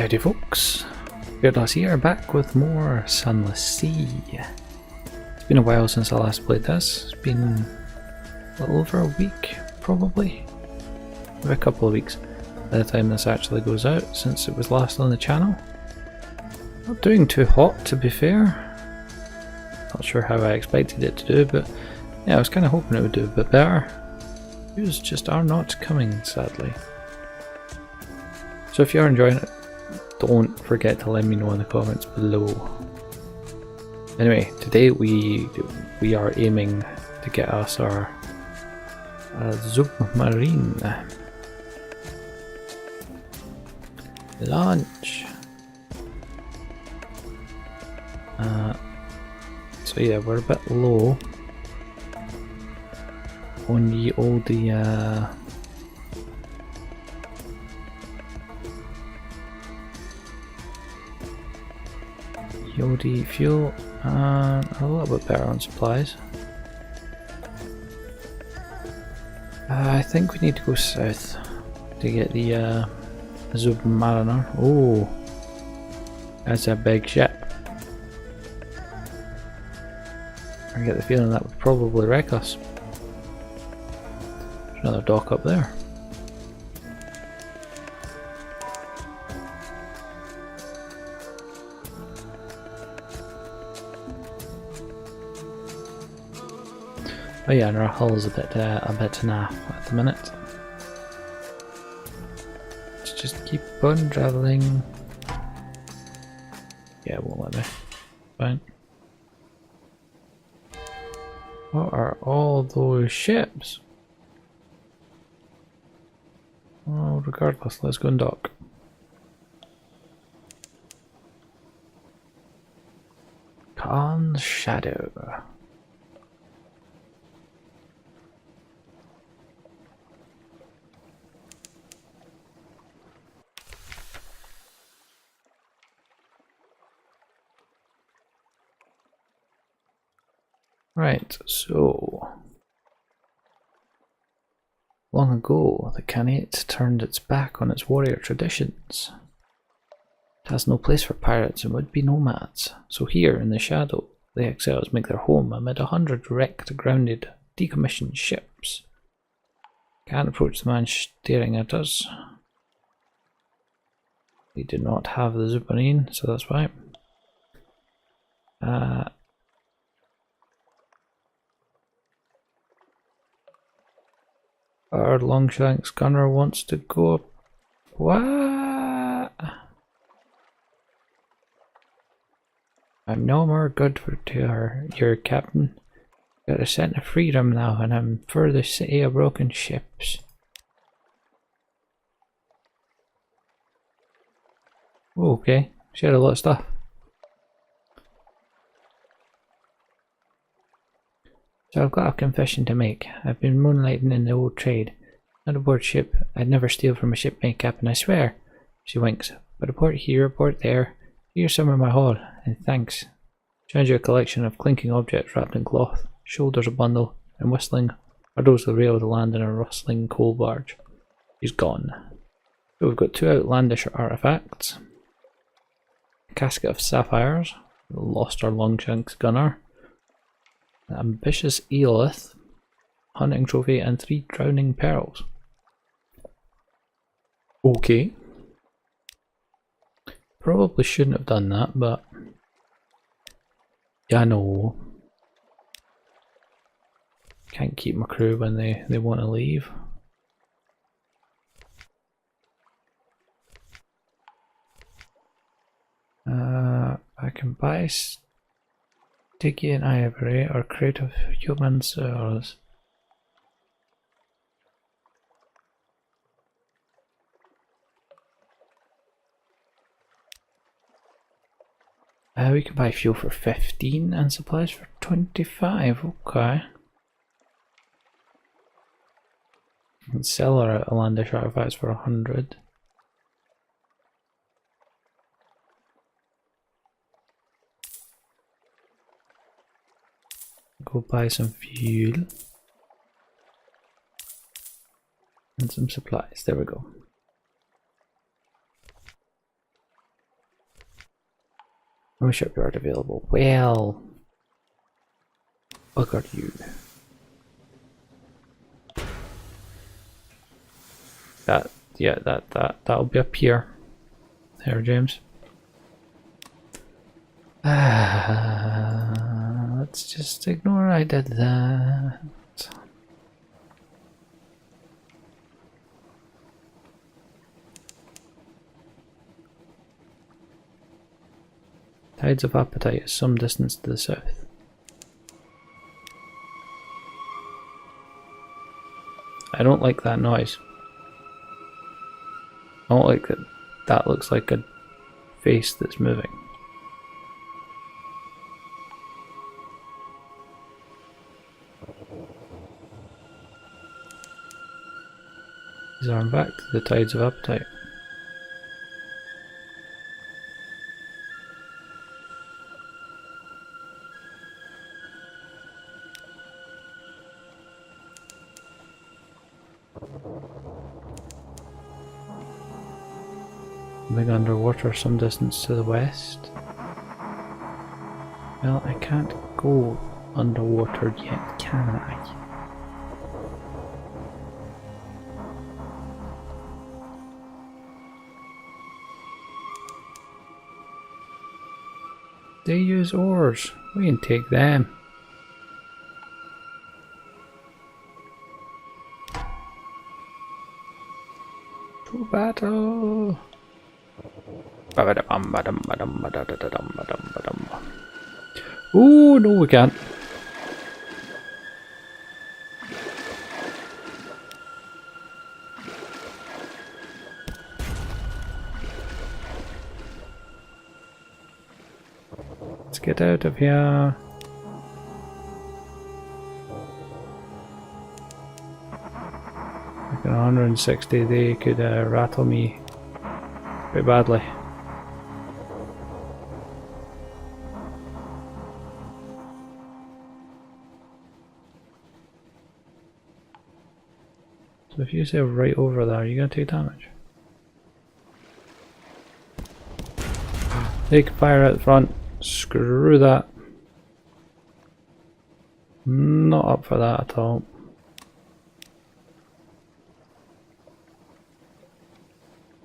Howdy folks, Bairdos here, back with more Sunless Sea. It's been a while since I last played this. It's been a little over a week, probably. Maybe a couple of weeks by the time this actually goes out, since it was last on the channel. Not doing too hot, to be fair. Not sure how I expected it to do, but yeah, I was kind of hoping it would do a bit better. Views just are not coming, sadly. So if you are enjoying it, don't forget to let me know in the comments below. Anyway, today we are aiming to get us our Zubmariner. Launch. So yeah, we're a bit low on the oldie fuel, and a little bit better on supplies. I think we need to go south to get the Zubmariner. Oh, that's a big ship. I get the feeling that would probably wreck us. There's another dock up there. Oh yeah, and our hull's a bit naff at the minute. Let's just keep on travelling. Yeah, it won't let me. Fine. What are all those ships? Oh, regardless, let's go and dock. Khan's Shadow. Right, so long ago the Khanate turned its back on its warrior traditions. It has no place for pirates and would-be nomads, so here in the shadow the exiles make their home amid 100 wrecked, grounded, decommissioned ships. Can't approach the man staring at us. We do not have the Zubmariner, so that's why. Our Longshanks gunner wants to go up. What? I'm no more good for your captain. Got a scent of freedom now, and I'm for the city of broken ships. Oh, okay, she had a lot of stuff. So I've got a confession to make. I've been moonlighting in the old trade. Not aboard ship. I'd never steal from a shipmate, Captain, I swear. She winks. But a port here, a port there. Here's some in my haul, and thanks. Shows you a collection of clinking objects wrapped in cloth. Shoulders a bundle, and whistling hurdles the rail to land in a rustling coal barge. He's gone. So we've got two outlandish artifacts. A casket of sapphires. We lost our Longshanks gunner. An ambitious eelith, hunting trophy, and 3 drowning pearls. Okay. Probably shouldn't have done that, but yeah, I know. Can't keep my crew when they want to leave. I can buy sticky and ivory or creative human cells. We can buy fuel for 15 and supplies for 25, okay. We can sell our outlandish artifacts for 100. Go buy some fuel. and some supplies. There we go. No shipyard available. Well, bugger you. That'll be up here. There, James. Let's just ignore I did that. Tides of Appetite is some distance to the south. I don't like that noise. I don't like that. That looks like a face that's moving. These are in fact the Tides of Appetite. Big underwater some distance to the west. Well, I can't go underwater yet, can I? They use oars. We can take them. To battle! Ooh, no we can't. Let's get out of here. Like 160, they could rattle me pretty badly. So if you sail right over there, you're gonna take damage. They can fire out the front. Screw that. Not up for that at all.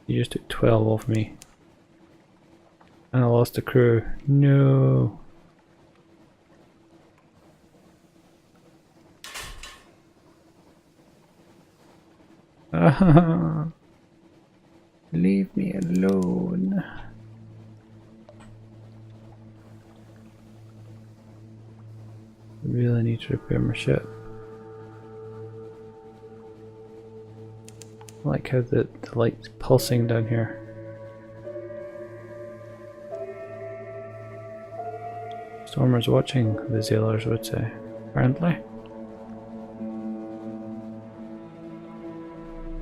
You just took 12 off me. And I lost the crew. No. Leave me alone. I really need to repair my ship. I like how the light's pulsing down here. Stormers watching, the sailors would say. Apparently.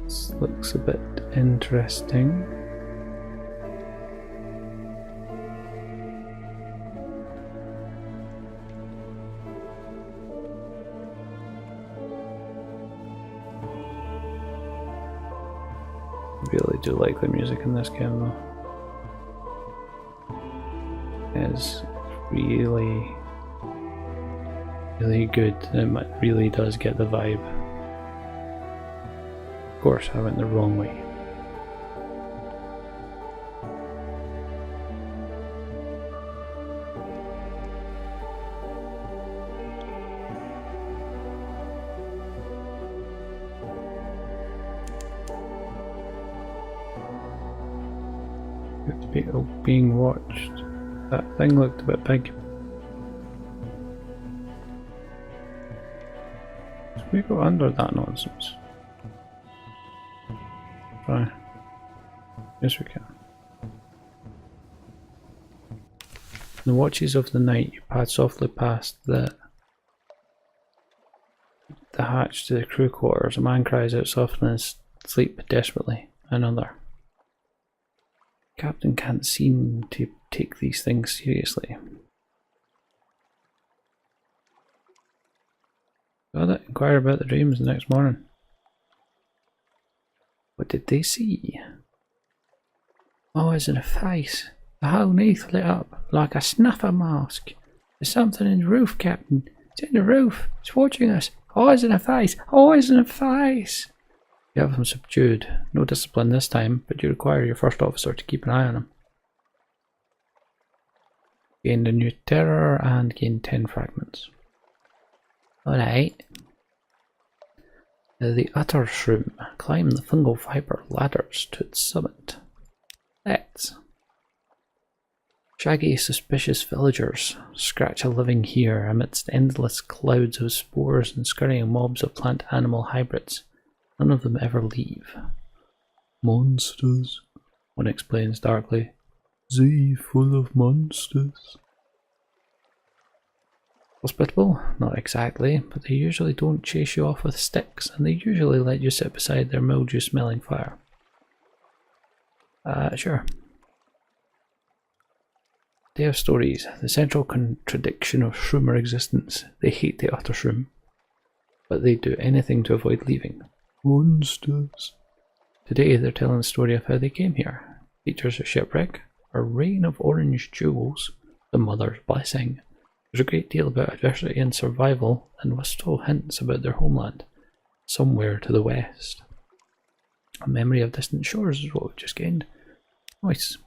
This looks a bit interesting. I really do like the music in this game though. It's really good. It really does get the vibe. Of course, I went the wrong way. It's being watched. That thing looked a bit big. Should we go under that nonsense? Try. Yes, we can. In the watches of the night, you pad softly past the hatch to the crew quarters. A man cries out softly and sleep desperately. Another. Captain can't seem to take these things seriously. Got it. Inquire about the dreams the next morning. What did they see? Oh, it's in a face. The whole neath lit up like a snuffer mask. There's something in the roof, Captain. It's in the roof. It's watching us. Eyes in the face. Eyes in the face. You have him subdued. No discipline this time, but you require your first officer to keep an eye on him. Gain the new terror and gain 10 fragments. Alright. The utter shroom. Climb the fungal fiber ladders to its summit. Let's. Shaggy, suspicious villagers scratch a living here amidst endless clouds of spores and scurrying mobs of plant-animal hybrids. None of them ever leave. Monsters, one explains darkly. They full of monsters. Hospitable? Not exactly, but they usually don't chase you off with sticks, and they usually let you sit beside their mildew-smelling fire. Sure. They have stories, the central contradiction of shroomer existence. They hate the utter shroom, but they do anything to avoid leaving. Monsters. Today they're telling the story of how they came here. Features a shipwreck, a rain of orange jewels, the mother's blessing. There's a great deal about adversity and survival, and wistful hints about their homeland, somewhere to the west. A memory of distant shores is what we've just gained. Nice.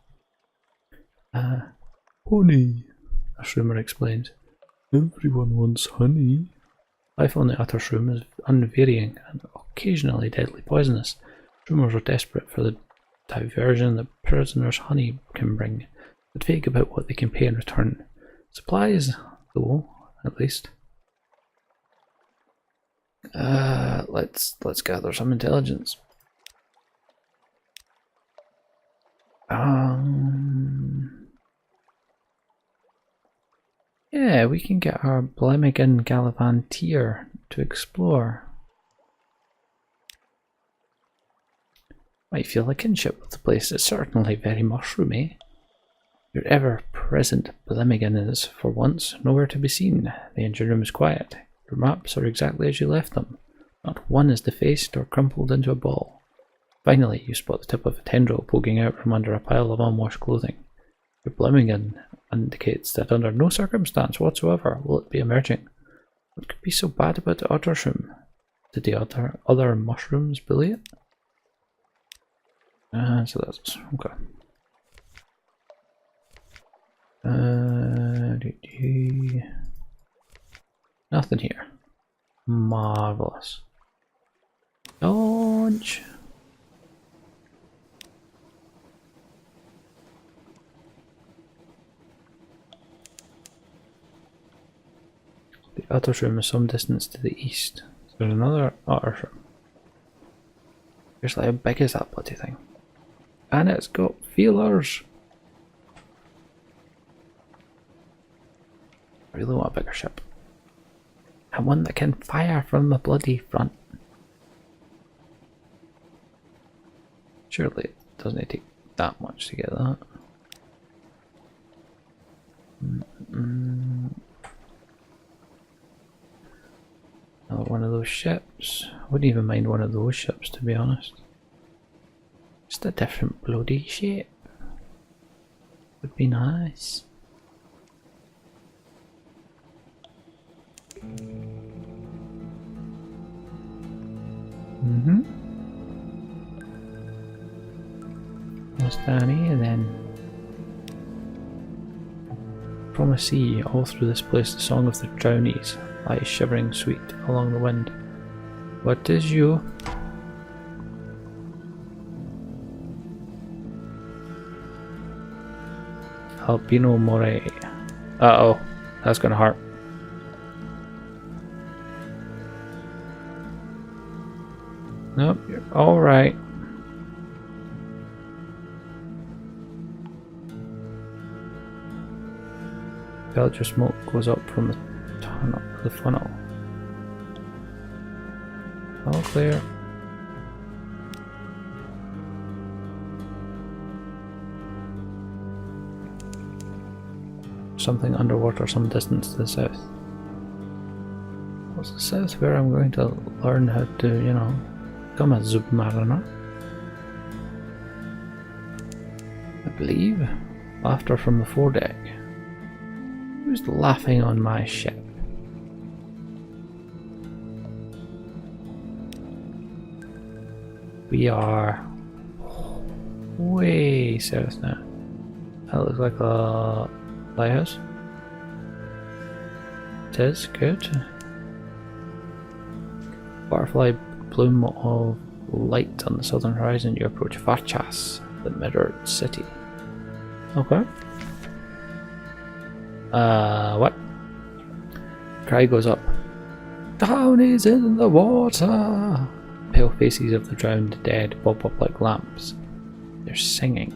Honey, a shroomer explains. Everyone wants honey. Life on the utter shroom is unvarying and occasionally deadly poisonous. Shroomers are desperate for the diversion the prisoner's honey can bring, but vague about what they can pay in return. Supplies, though, at least. Let's gather some intelligence. Yeah, we can get our Blemmigan Gallivantier to explore. Might feel a kinship with the place. It's certainly very mushroomy. Your ever-present Blemmigan is, for once, nowhere to be seen. The engine room is quiet. Your maps are exactly as you left them. Not one is defaced or crumpled into a ball. Finally, you spot the tip of a tendril poking out from under a pile of unwashed clothing. Your Blemmigan indicates that under no circumstance whatsoever will it be emerging. What could be so bad about the utter shroom? Did the other mushrooms bully it? So that's okay. Nothing here. Marvelous. Launch. The utter shroom is some distance to the east. There's another utter shroom. Seriously, how big is that bloody thing? And it's got feelers. I really want a bigger ship. And one that can fire from the bloody front. Surely it doesn't take that much to get that. Another one of those ships. I wouldn't even mind one of those ships, to be honest. Just a different bloody shape. Would be nice. What's down here then? From a sea, all through this place, the song of the drownies lies shivering sweet along the wind. What is you? Albino Moray. Uh-oh, that's gonna hurt. Nope, you're alright. Belcher smoke goes up from the tunnel, the funnel. All clear. Something underwater some distance to the south. What's the south? Where I'm going to learn how to, you know, become a Zubmariner. I believe. Laughter from the foredeck. Who's laughing on my ship? We are way south now. That looks like a lighthouse. It is good. Butterfly plume of light on the southern horizon. You approach Varchas, the mirrored city. Okay. What? Cry goes up. Down is in the water. Pale faces of the drowned dead bob up like lamps. They're singing.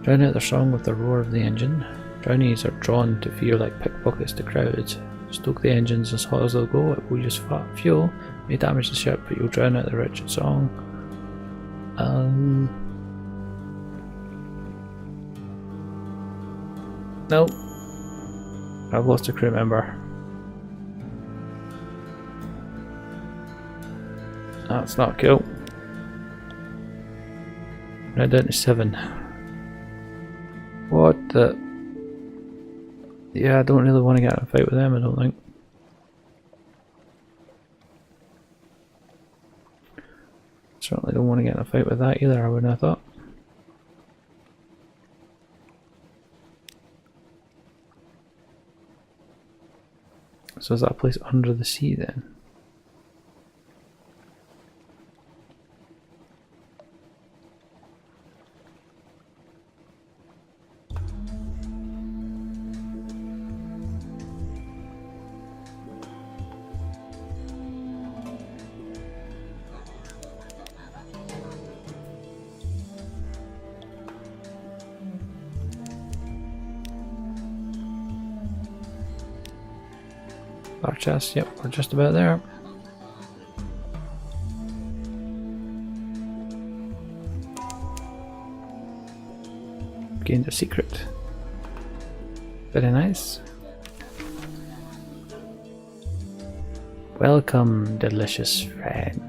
Drown out their song with the roar of the engine. Drownies are drawn to fear like pickpockets to crowds. Stoke the engines as hot as they'll go. It will use fuel. May damage the ship, but you'll drown out the wretched song. Nope. I've lost a crew member. That's not cool. Right down to 7. What the? Yeah, I don't really want to get in a fight with them, I don't think. Certainly don't want to get in a fight with that either, I wouldn't have thought. So is that a place under the sea then? Our chest, yep, we're just about there. Gained a secret. Very nice. Welcome, delicious friend.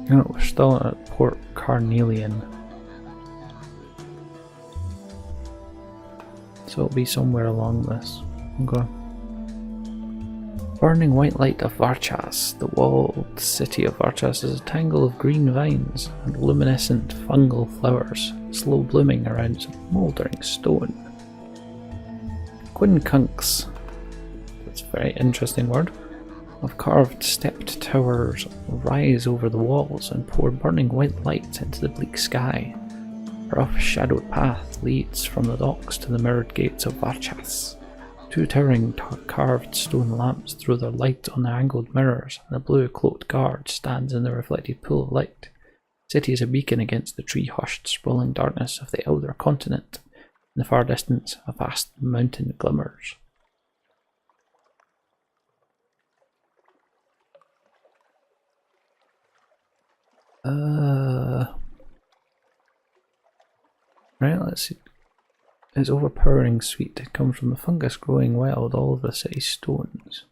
No, we're still at Port Carnelian. So it'll be somewhere along this. Okay. Burning white light of Varchas. The walled city of Varchas is a tangle of green vines and luminescent fungal flowers, slow blooming around smouldering stone. Quincunx. That's a very interesting word. Of carved stepped towers rise over the walls and pour burning white light into the bleak sky. A rough shadowed path leads from the docks to the mirrored gates of Varchas. 2 towering carved stone lamps throw their light on the angled mirrors, and a blue cloaked guard stands in the reflected pool of light. The city is a beacon against the tree-hushed, sprawling darkness of the elder continent. In the far distance, a vast mountain glimmers. Right, let's see. Its overpowering sweet comes from the fungus growing wild all over the city's stones.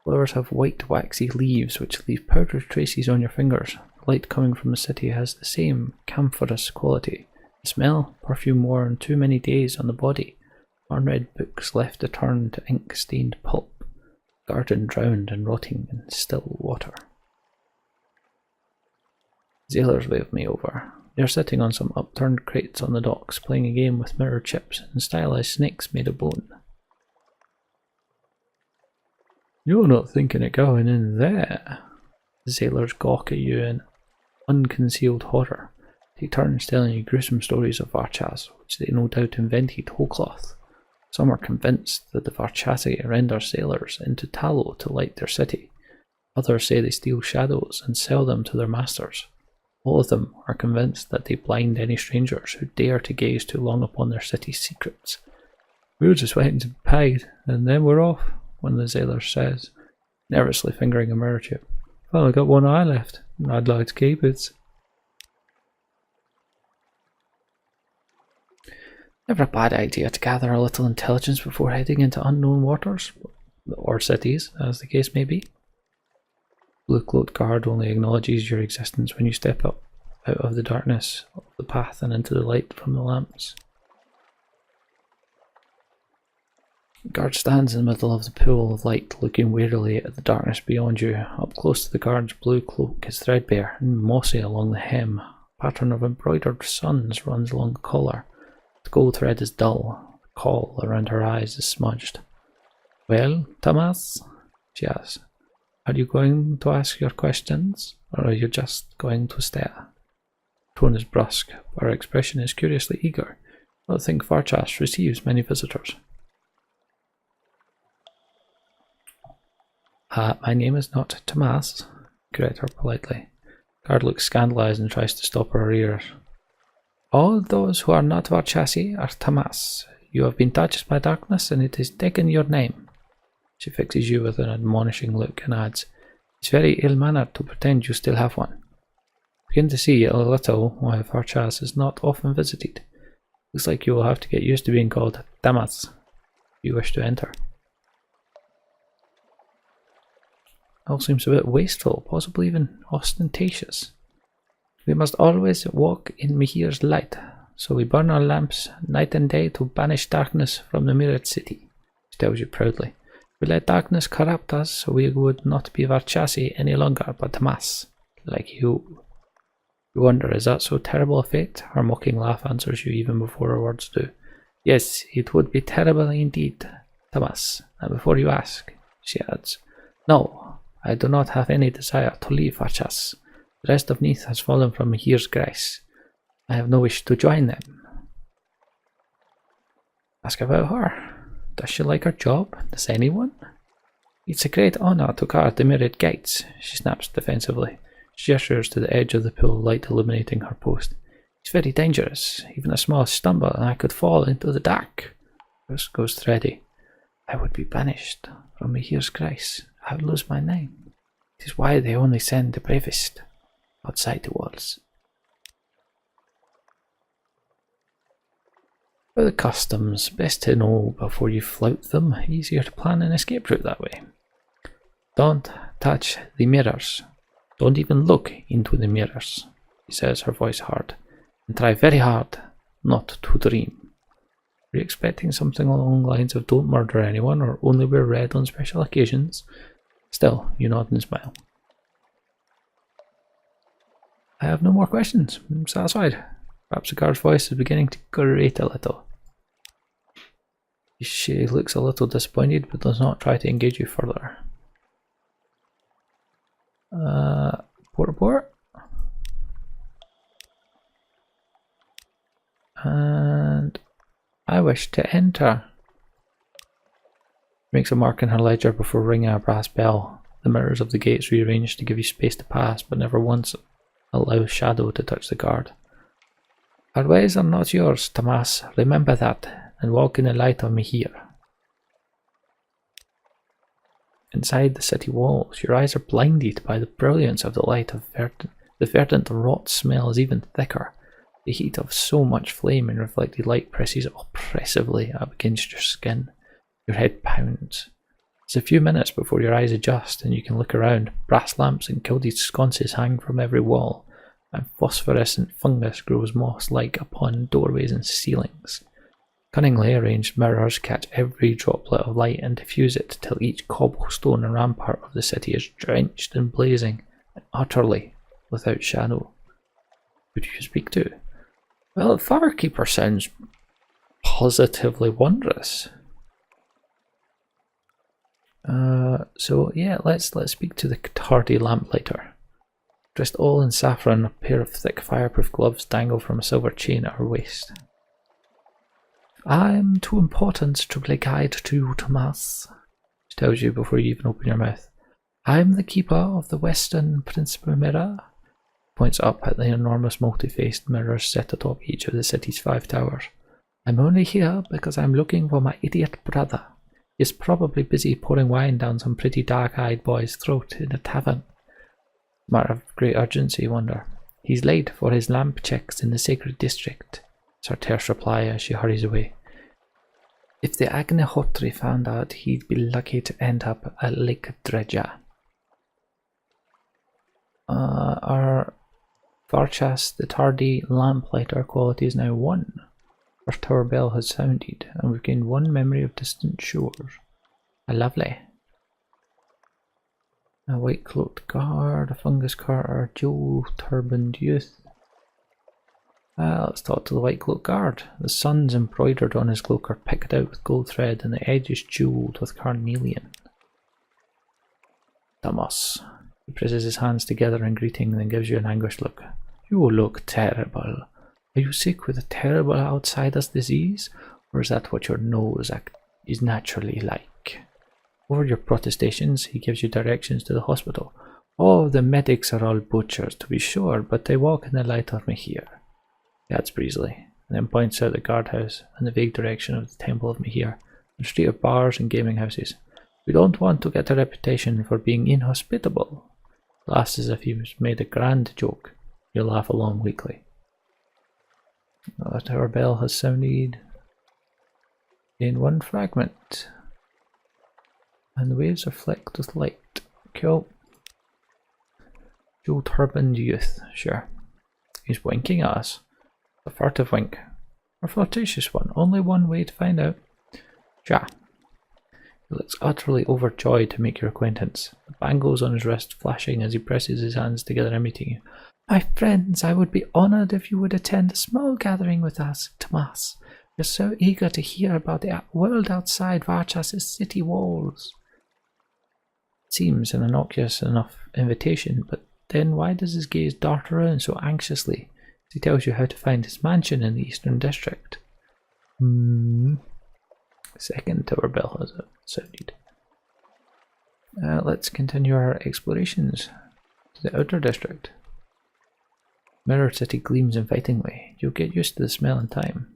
Flowers have white waxy leaves which leave powdery traces on your fingers. The light coming from the city has the same camphorous quality. The smell, perfume worn too many days on the body. Unread books left to turn to ink-stained pulp. Garden drowned and rotting in still water. Sailors wave me over. They are sitting on some upturned crates on the docks, playing a game with mirror chips and stylized snakes made of bone. You're not thinking of going in there. The sailors gawk at you in unconcealed horror. They turns telling you gruesome stories of Varchas, which they no doubt invented whole cloth. Some are convinced that the Varchasi render sailors into tallow to light their city. Others say they steal shadows and sell them to their masters. All of them are convinced that they blind any strangers who dare to gaze too long upon their city's secrets. We're just waiting to be paid, and then we're off, one of the sailors says, nervously fingering a mirror chip. I've only got one eye left. I'd like to keep it. Never a bad idea to gather a little intelligence before heading into unknown waters, or cities, as the case may be. Blue cloaked guard only acknowledges your existence when you step up out of the darkness of the path and into the light from the lamps. The guard stands in the middle of the pool of light, looking warily at the darkness beyond you. Up close to the guard's blue cloak is threadbare and mossy along the hem. A pattern of embroidered suns runs along the collar. The gold thread is dull. The caul around her eyes is smudged. "Well, Thomas?" she asks. "Are you going to ask your questions, or are you just going to stare?" Her tone is brusque, but her expression is curiously eager. I don't think Varchas receives many visitors. My name is not Thomas," correct her politely. Guard looks scandalized and tries to stop her ears. "All those who are not Varchasi are Thomas. You have been touched by darkness, and it has taken your name." She fixes you with an admonishing look and adds, "It's very ill-mannered to pretend you still have one." Begin to see a little why Varchas is not often visited. Looks like you will have to get used to being called Thomas if you wish to enter. All seems a bit wasteful, possibly even ostentatious. "We must always walk in Mihir's light, so we burn our lamps night and day to banish darkness from the mirrored city," she tells you proudly. "We let darkness corrupt us, so we would not be Varchasi any longer, but Thomas, like you." You wonder, is that so terrible a fate? Her mocking laugh answers you even before her words do. "Yes, it would be terrible indeed, Thomas, and before you ask," she adds, "no, I do not have any desire to leave Varchas. The rest of Neath has fallen from Mihir's grace. I have no wish to join them." Ask about her. Does she like her job? Does anyone? "It's a great honor to guard the mirrored gates," she snaps defensively. She gestures to the edge of the pool of light illuminating her post. "It's very dangerous. Even a small stumble and I could fall into the dark." This goes thready. "I would be banished from Mihir's grace. I would lose my name. It is why they only send the bravest outside the walls." For the customs, best to know before you flout them. Easier to plan an escape route that way. "Don't touch the mirrors. Don't even look into the mirrors," she says, her voice hard. "And try very hard not to dream." Are you expecting something along the lines of don't murder anyone or only wear red on special occasions? Still, you nod and smile. "I have no more questions. I'm satisfied." Perhaps the guard's voice is beginning to grate a little. She looks a little disappointed but does not try to engage you further. Port. And I wish to enter. Makes a mark in her ledger before ringing a brass bell. The mirrors of the gates rearranged to give you space to pass, but never once allow shadow to touch the guard. "Our ways are not yours, Thomas. Remember that, and walk in the light of Mihir." Inside the city walls, your eyes are blinded by the brilliance of the light of verdant. The verdant rot smell is even thicker. The heat of so much flame and reflected light presses oppressively up against your skin. Your head pounds. It's a few minutes before your eyes adjust and you can look around. Brass lamps and gilded sconces hang from every wall, and phosphorescent fungus grows moss-like upon doorways and ceilings. Cunningly arranged mirrors catch every droplet of light and diffuse it till each cobblestone rampart of the city is drenched and blazing, and utterly without shadow. Who do you speak to? Well, the Firekeeper sounds positively wondrous. So yeah, let's speak to the tardy lamplighter. Dressed all in saffron, a pair of thick fireproof gloves dangle from a silver chain at her waist. "I am too important to play guide to you, Thomas," she tells you before you even open your mouth. "I am the keeper of the western principal mirror," points up at the enormous multi-faced mirrors set atop each of the city's 5 towers. "I'm only here because I'm looking for my idiot brother. He's probably busy pouring wine down some pretty dark-eyed boy's throat in a tavern. Matter of great urgency, wonder. He's late for his lamp checks in the sacred district. It's her terse reply as she hurries away. If the Agnihotri found out, he'd be lucky to end up at Lake Dredja. Our Varchas, the tardy lamplighter quality is now 1. First tower bell has sounded, and we've gained 1 memory of distant shores. Lovely. A white-cloaked guard, a fungus carter, jewel-turbaned youth. Let's talk to the white-cloaked guard. The suns embroidered on his cloak are picked out with gold thread, and the edge is jewelled with carnelian. Damas. He presses his hands together in greeting, then gives you an anguished look. You look terrible. Are you sick with a terrible outsider's disease, or is that what your nose is naturally like? Over your protestations, he gives you directions to the hospital. Oh, the medics are all butchers, to be sure, but they walk in the light of me here. He adds breezily, and then points out the guardhouse and the vague direction of the Temple of Mihir, and street of bars and gaming houses. We don't want to get a reputation for being inhospitable. Laughs as if he was made a grand joke. You laugh along weakly. The tower bell has sounded in 1 fragment. And the waves are flecked with light. Cool. Jewel turbaned youth, sure. He's winking at us. A furtive wink. A flirtatious one. Only one way to find out. Ja. He looks utterly overjoyed to make your acquaintance. The bangles on his wrist flashing as he presses his hands together in meeting you. My friends, I would be honoured if you would attend a small gathering with us, Tomas. We're so eager to hear about the world outside Varchas' city walls. It seems an innocuous enough invitation, but then why does his gaze dart around so anxiously as he tells you how to find his mansion in the Eastern District? Second tower bell has sounded. Let's continue our explorations to the Outer District. Mirror City gleams invitingly. You'll get used to the smell in time.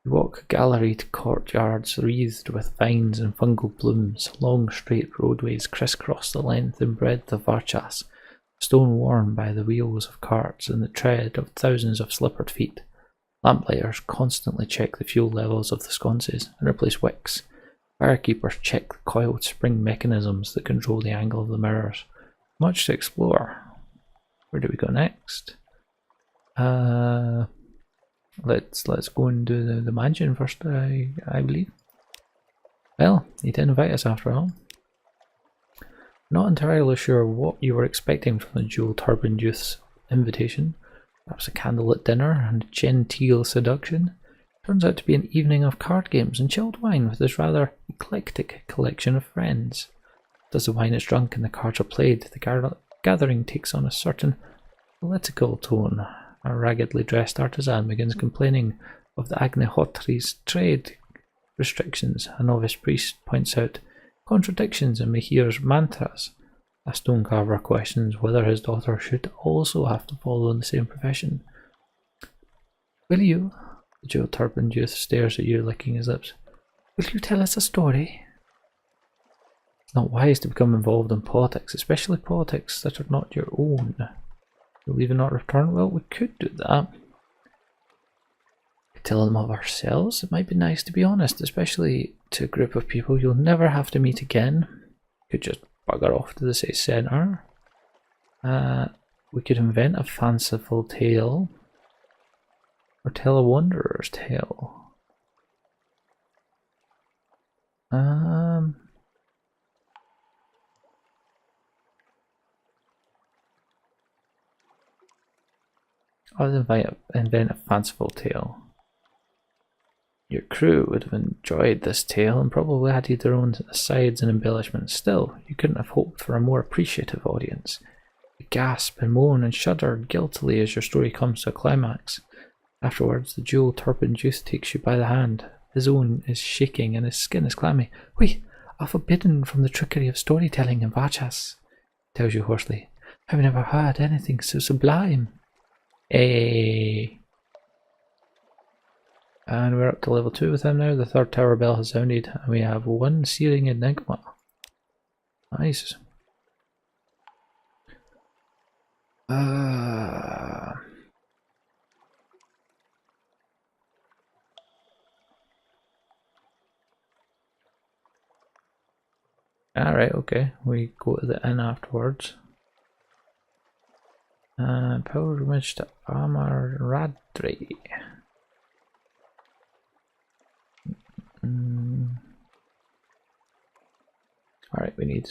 You walk galleried courtyards wreathed with vines and fungal blooms. Long straight roadways crisscross the length and breadth of Varchas, stone worn by the wheels of carts and the tread of thousands of slippered feet. Lamplighters constantly check the fuel levels of the sconces and replace wicks. Firekeepers check the coiled spring mechanisms that control the angle of the mirrors. Much to explore. Where do we go next? Let's go and do the mansion first, I believe. Well, he did invite us after all. Not entirely sure what you were expecting from the jewel-turbaned youth's invitation. Perhaps a candlelit dinner and genteel seduction. Turns out to be an evening of card games and chilled wine with his rather eclectic collection of friends. As the wine is drunk and the cards are played, the gathering takes on a certain political tone. A raggedly dressed artisan begins complaining of the Agnihotri's trade restrictions. A novice priest points out contradictions in Mihir's mantras. A stonecarver questions whether his daughter should also have to follow in the same profession. Will you? The jewel-turbaned youth stares at you, licking his lips. Will you tell us a story? It's not wise to become involved in politics, especially politics that are not your own. You'll even not return? Well, we could do that. Tell them of ourselves. It might be nice to be honest, especially to a group of people you'll never have to meet again. Could just bugger off to the city centre. We could invent a fanciful tale. Or tell a wanderer's tale. I'd invent a fanciful tale. Your crew would have enjoyed this tale and probably added their own asides and embellishments. Still, you couldn't have hoped for a more appreciative audience. You gasp and moan and shudder guiltily as your story comes to a climax. Afterwards, the jewel-turbaned youth takes you by the hand. His own is shaking and his skin is clammy. We are forbidden from the trickery of storytelling in Varchas, tells you hoarsely. I've never heard anything so sublime. And we're up to level 2 with him now. The third tower bell has sounded, and we have one searing enigma. Nice. Alright, okay. We go to the inn afterwards. Pilgrimage to Amaradri. Alright, we need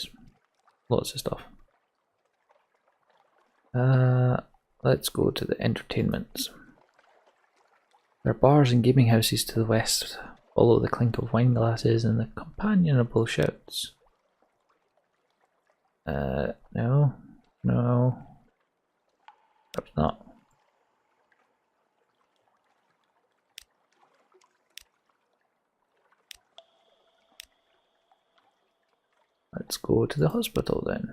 lots of stuff. Let's go to the entertainments. There are bars and gaming houses to the west. Follow the clink of wine glasses and the companionable shouts. No. Perhaps not. Let's go to the hospital then.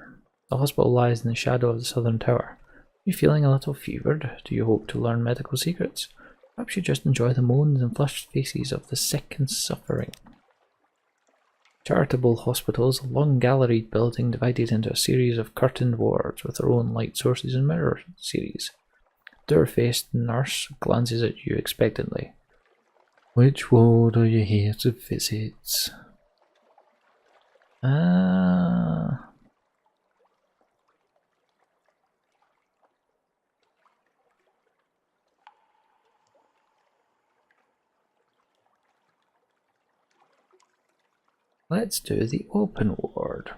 The hospital lies in the shadow of the southern tower. Are you feeling a little fevered? Do you hope to learn medical secrets? Perhaps you just enjoy the moans and flushed faces of the sick and suffering. Charitable Hospital is a long galleried building divided into a series of curtained wards with their own light sources and mirror series. A door-faced nurse glances at you expectantly. Which ward are you here to visit? Let's do the open ward.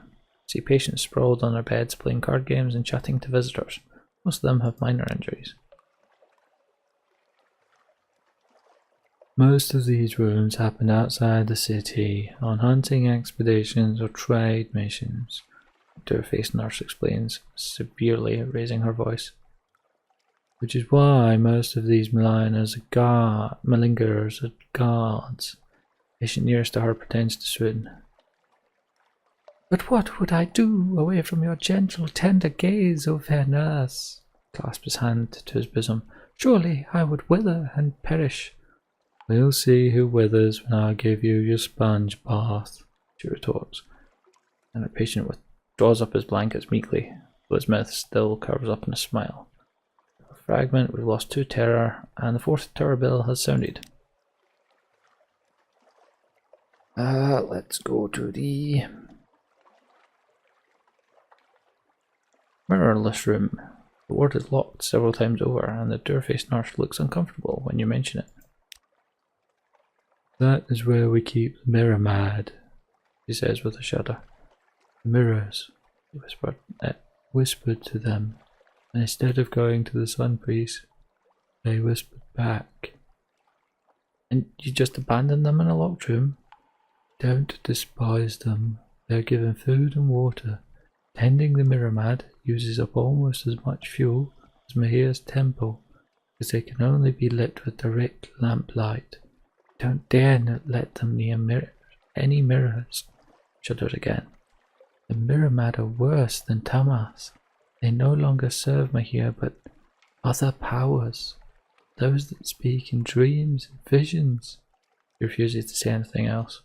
See patients sprawled on their beds playing card games and chatting to visitors. Most of them have minor injuries. Most of these rooms happen outside the city, on hunting expeditions or trade missions, the door-faced nurse explains, severely raising her voice. Which is why most of these maligners are guards. Patient nearest to her pretends to swoon. But what would I do away from your gentle, tender gaze, O fair nurse? Clasps his hand to his bosom. Surely I would wither and perish. We'll see who withers when I give you your sponge bath, she retorts. And her patient draws up his blankets meekly, though his mouth still curves up in a smile. A fragment, we've lost 2 terror, and the 4th tower bell has sounded. Let's go to the mirrorless room. The ward is locked several times over, and the door-faced nurse looks uncomfortable when you mention it. That is where we keep the mirror mad, she says with a shudder. The mirrors, he whispered to them, and instead of going to the sun priest, they whispered back. And you just abandoned them in a locked room? Don't despise them. They're given food and water. Tending the mirror mad uses up almost as much fuel as Mahir's temple, because they can only be lit with direct lamplight. Don't dare let them near any mirrors. Shuddered again. The mirror mad are worse than Tamas. They no longer serve Mahir, but other powers. Those that speak in dreams and visions. He refuses to say anything else.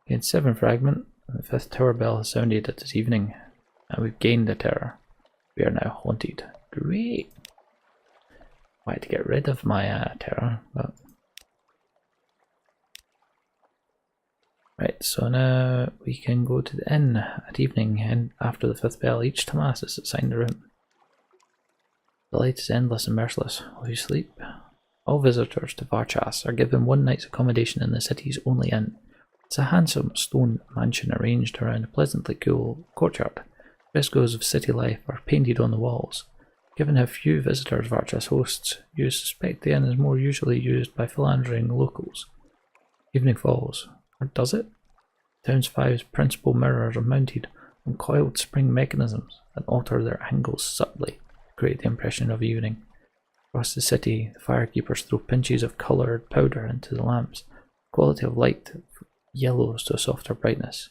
In 7th fragment, the 5th tower bell has sounded at this evening, and we've gained the terror. We are now haunted. Great! I had to get rid of my terror, but... Right, so now we can go to the inn at evening, and after the 5th bell, each Tamas is assigned a room. The light is endless and merciless. Will you sleep? All visitors to Varchas are given 1 night's accommodation in the city's only inn. It's a handsome stone mansion arranged around a pleasantly cool courtyard. Frescoes of city life are painted on the walls. Given how few visitors Varchas hosts, you suspect the inn is more usually used by philandering locals. Evening falls. Or does it? Town's 5 principal mirrors are mounted on coiled spring mechanisms that alter their angles subtly to create the impression of evening. Across the city, the firekeepers throw pinches of coloured powder into the lamps. The quality of light yellows to a softer brightness.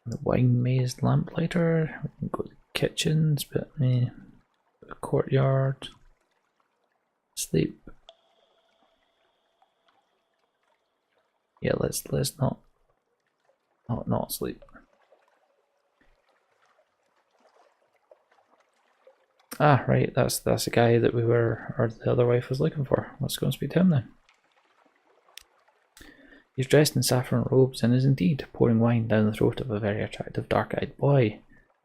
The wine-mazed lamplighter. We can go to the kitchens, but the courtyard. Sleep. Yeah, let's not sleep. Ah, right, that's the guy that we were, or the other wife was looking for. Let's go and speak to him then. He's dressed in saffron robes and is indeed pouring wine down the throat of a very attractive dark-eyed boy. You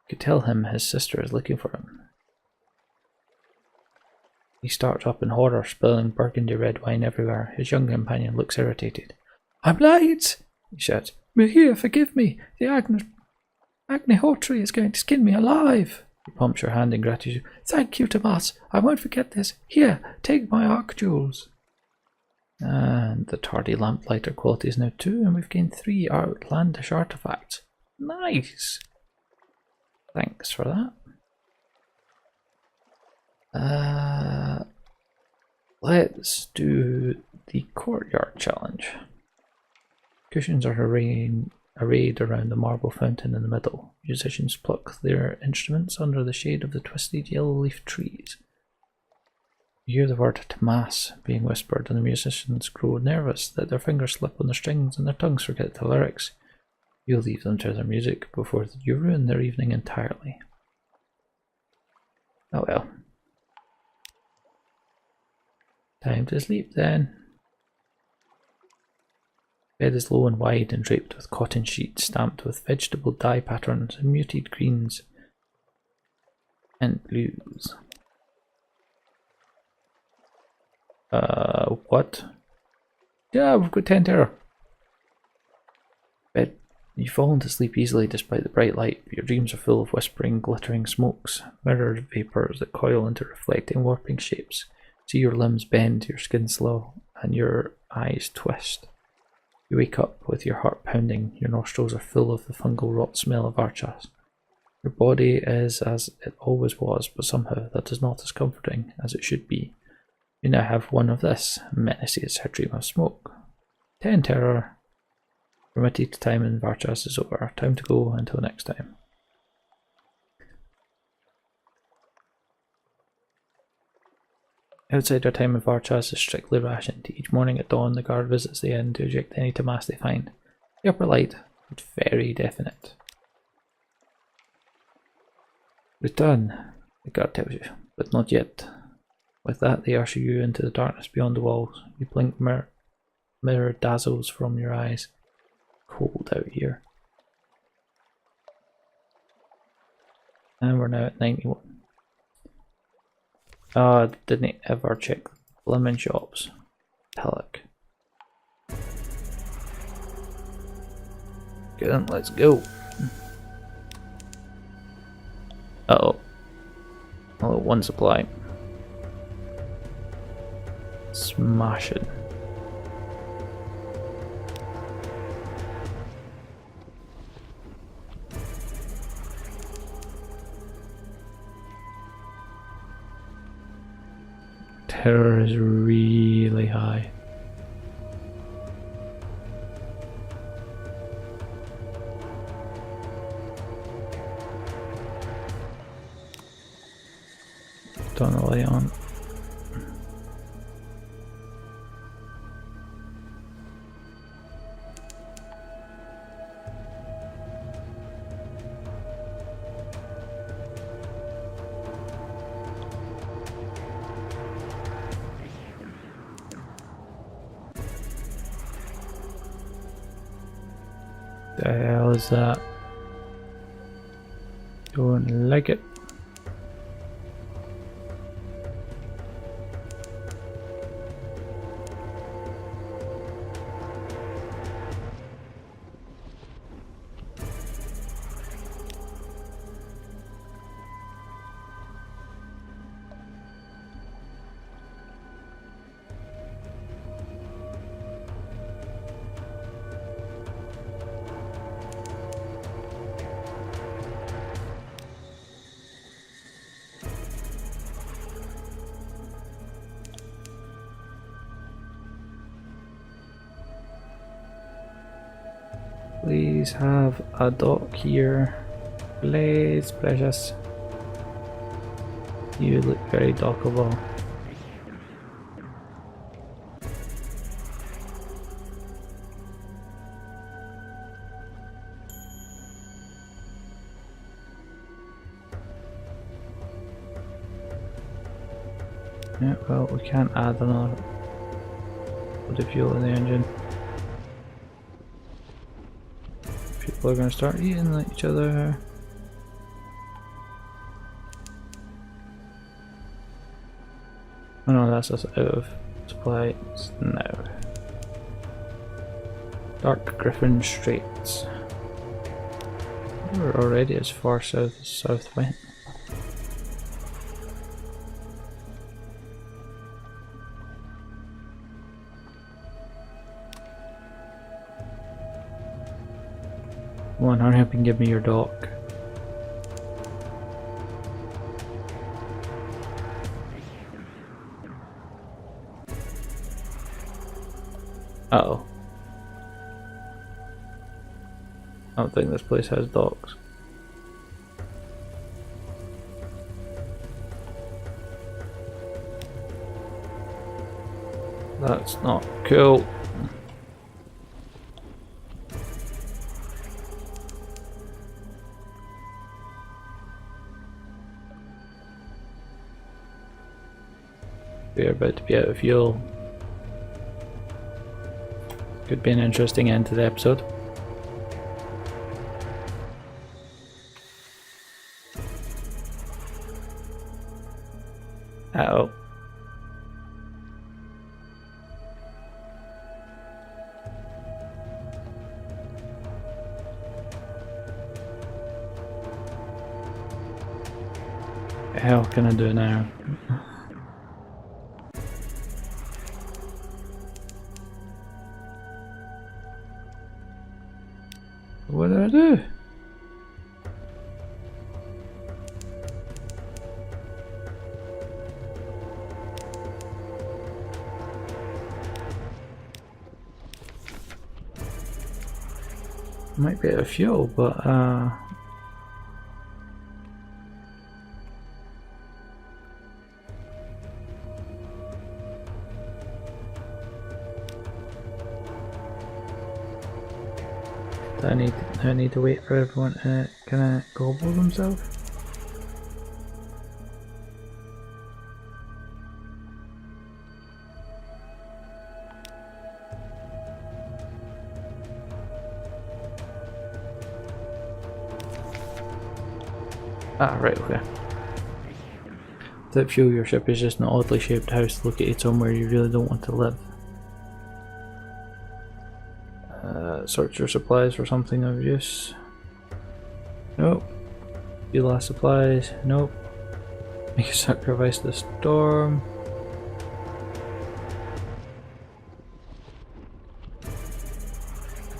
could tell him his sister is looking for him. He starts up in horror, spilling burgundy red wine everywhere. His young companion looks irritated. "I'm late!" he shouts. "Here, forgive me. The Agnihotri is going to skin me alive." He pumps your hand in gratitude. "Thank you, Tomas. I won't forget this. Here, take my arc jewels." And the tardy lamplighter quality is now 2, and we've gained 3 outlandish artifacts. Nice! Thanks for that. Let's do the courtyard challenge. Cushions are arrayed around the marble fountain in the middle. Musicians pluck their instruments under the shade of the twisted yellow-leaf trees. You hear the word Tomas being whispered, and the musicians grow nervous that their fingers slip on the strings and their tongues forget the lyrics. You leave them to their music before you ruin their evening entirely. Oh well. Time to sleep then. Bed is low and wide and draped with cotton sheets stamped with vegetable dye patterns and muted greens and blues. What? Yeah, we've got 10 terror. Bed. You've fallen to sleep easily despite the bright light, but your dreams are full of whispering, glittering smokes, mirrored vapours that coil into reflecting, warping shapes. See your limbs bend, your skin slow, and your eyes twist. You wake up with your heart pounding, your nostrils are full of the fungal rot smell of Archas. Your body is as it always was, but somehow that is not as comforting as it should be. You now have one of this, Menace is her dream of smoke. 10 terror. Permitted time in Varchas is over. Time to go until next time. Outside our time in Varchas is strictly rationed. Each morning at dawn the guard visits the inn to eject any Tomas they find. The upper light, but very definite. Return, the guard tells you, but not yet. With that they usher you into the darkness beyond the walls. You blink, mirror dazzles from your eyes. Cold out here. And we're now at 91. Didn't ever check lemon shops. Pillock. Good, then let's go. Uh-oh. Oh, one supply. Smash it. Terror is really high. Turn the light on. The hell is that? Don't like it. Please have a dock here. Please, precious. You look very dockable. Yeah, well, we can't add another bit of fuel in the engine. people are going to start eating each other. Oh no, that's us out of supplies now. Dark Griffin Straits. We're already as far south as south went. Come on, hurry up and give me your dock. Uh-oh. I don't think this place has docks. That's not cool. We're about to be out of fuel. Could be an interesting end to the episode. Uh-oh. What the hell can I do now? What do I do? Might be out of fuel, but I need to wait for everyone to kind of gobble themselves. Ah, right, okay. Without fuel, your ship is just an oddly shaped house located somewhere you really don't want to live. Search your supplies for something of use. Nope. You lost supplies. Nope. Make a sacrifice to the storm.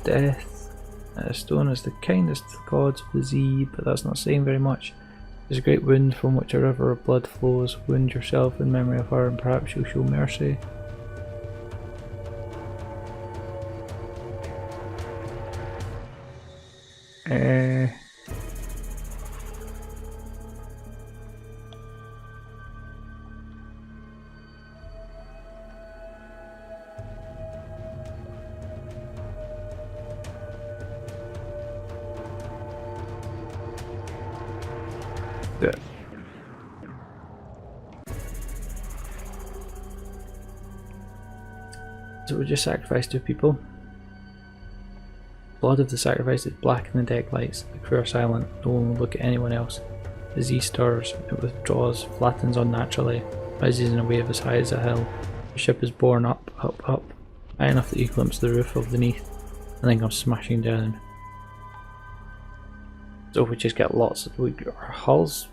Death. Stone is the kindest of the gods of the sea, but that's not saying very much. There's a great wound from which a river of blood flows. Wound yourself in memory of her, and perhaps you'll show mercy. Yeah. So we just sacrificed 2 people. Blood of the sacrifice is black in the deck lights. The crew are silent. No one will look at anyone else. The sea stirs, it withdraws, flattens unnaturally, rises in a wave as high as a hill. The ship is borne up, up, up, high enough that you glimpse the roof of beneath, and then comes smashing down. So we just get lots of our hulls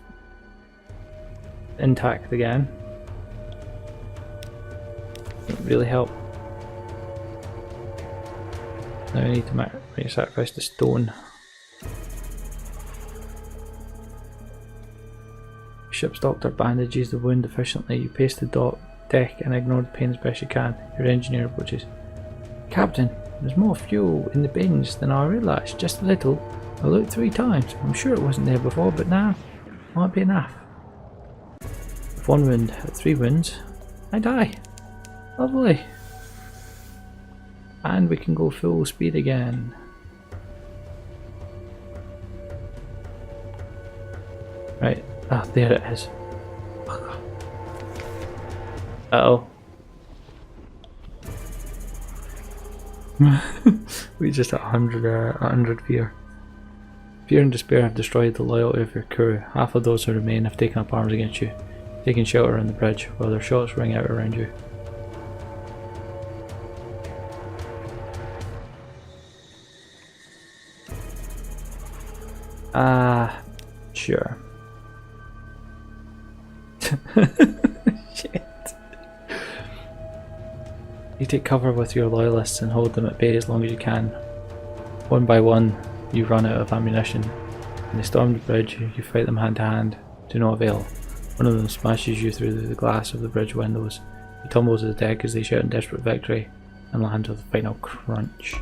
intact again. Doesn't really help. Now I need to make a sacrifice to stone. Ship's doctor bandages the wound efficiently. You pace the deck and ignore the pain as best you can. Your engineer approaches. Captain, there's more fuel in the bins than I realised. Just a little. I looked 3 times. I'm sure it wasn't there before, but now might be enough. With 1 wound, at 3 wounds, I die. Lovely. And we can go full speed again. Right. Ah, there it is. Uh-oh. We just hit 100 fear. Fear and despair have destroyed the loyalty of your crew. Half of those who remain have taken up arms against you, taking shelter on the bridge, while their shots ring out around you. Sure. Shit. You take cover with your loyalists and hold them at bay as long as you can. One by one, you run out of ammunition. When they storm the bridge, you fight them hand to hand, to no avail. One of them smashes you through the glass of the bridge windows. You tumble to the deck as they shout in desperate victory, and land with a final crunch.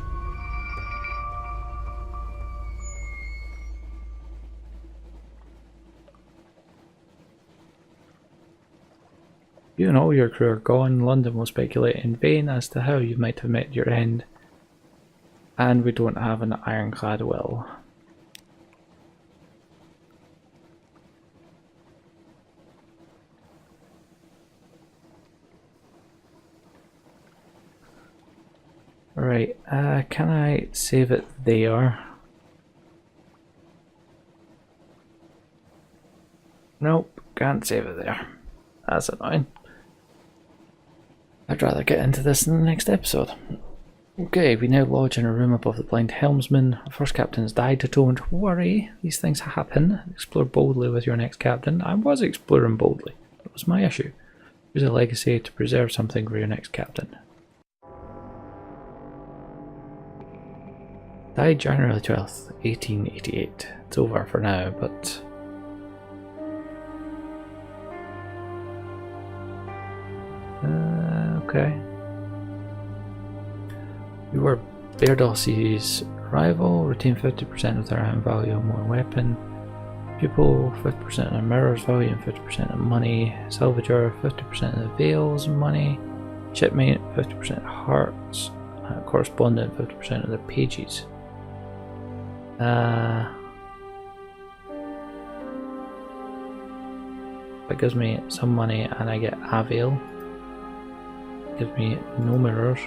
You and all your crew are gone. London will speculate in vain as to how you might have met your end. And we don't have an ironclad will. Right, can I save it there? Nope, can't save it there. That's annoying. I'd rather get into this in the next episode. Okay, we now lodge in a room above the blind helmsman. Our first captain has died. Don't worry, these things happen. Explore boldly with your next captain. I was exploring boldly. That was my issue. Use a legacy to preserve something for your next captain. Died January 12th, 1888. It's over for now, but... okay. You were Bairdos' rival, retain 50% of their iron value and more weapon. Pupil, 50% of mirrors value and 50% of money. Salvager, 50% of the veils money. Shipmate, 50% of hearts. Correspondent, 50% of their pages. That gives me some money and I get a veil. Gives me no mirrors.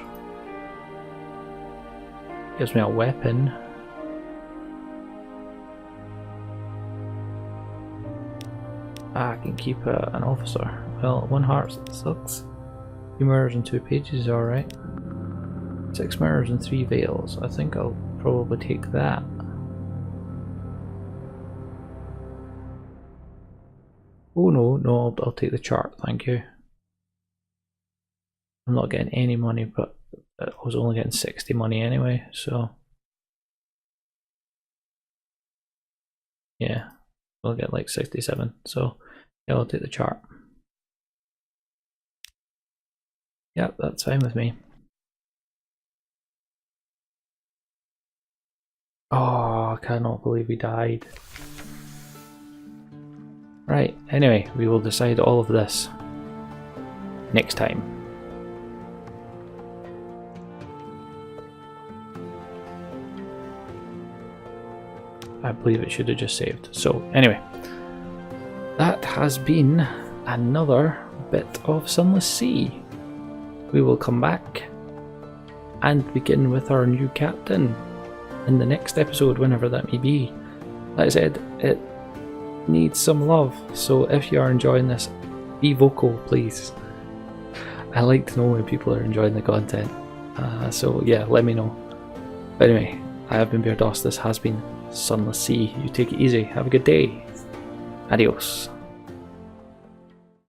Gives me a weapon. I can keep an officer. Well, 1 heart sucks. 2 mirrors and 2 pages is alright. 6 mirrors and 3 veils. I think I'll probably take that. Oh no, I'll take the chart, thank you. I'm not getting any money, but I was only getting 60 money anyway, so yeah, I'll get like 67, so yeah, I'll take the chart. Yep, that's fine with me. Oh, I cannot believe he died. Right, anyway, we will decide all of this next time. I believe it should have just saved. So anyway, that has been another bit of Sunless Sea. We will come back and begin with our new captain in the next episode, whenever that may be. Like I said, it needs some love, so if you are enjoying this, be vocal please. I like to know when people are enjoying the content, so yeah, let me know. But anyway, I have been Bairdos, this has been Sunless Sea. You take it easy, have a good day, adios.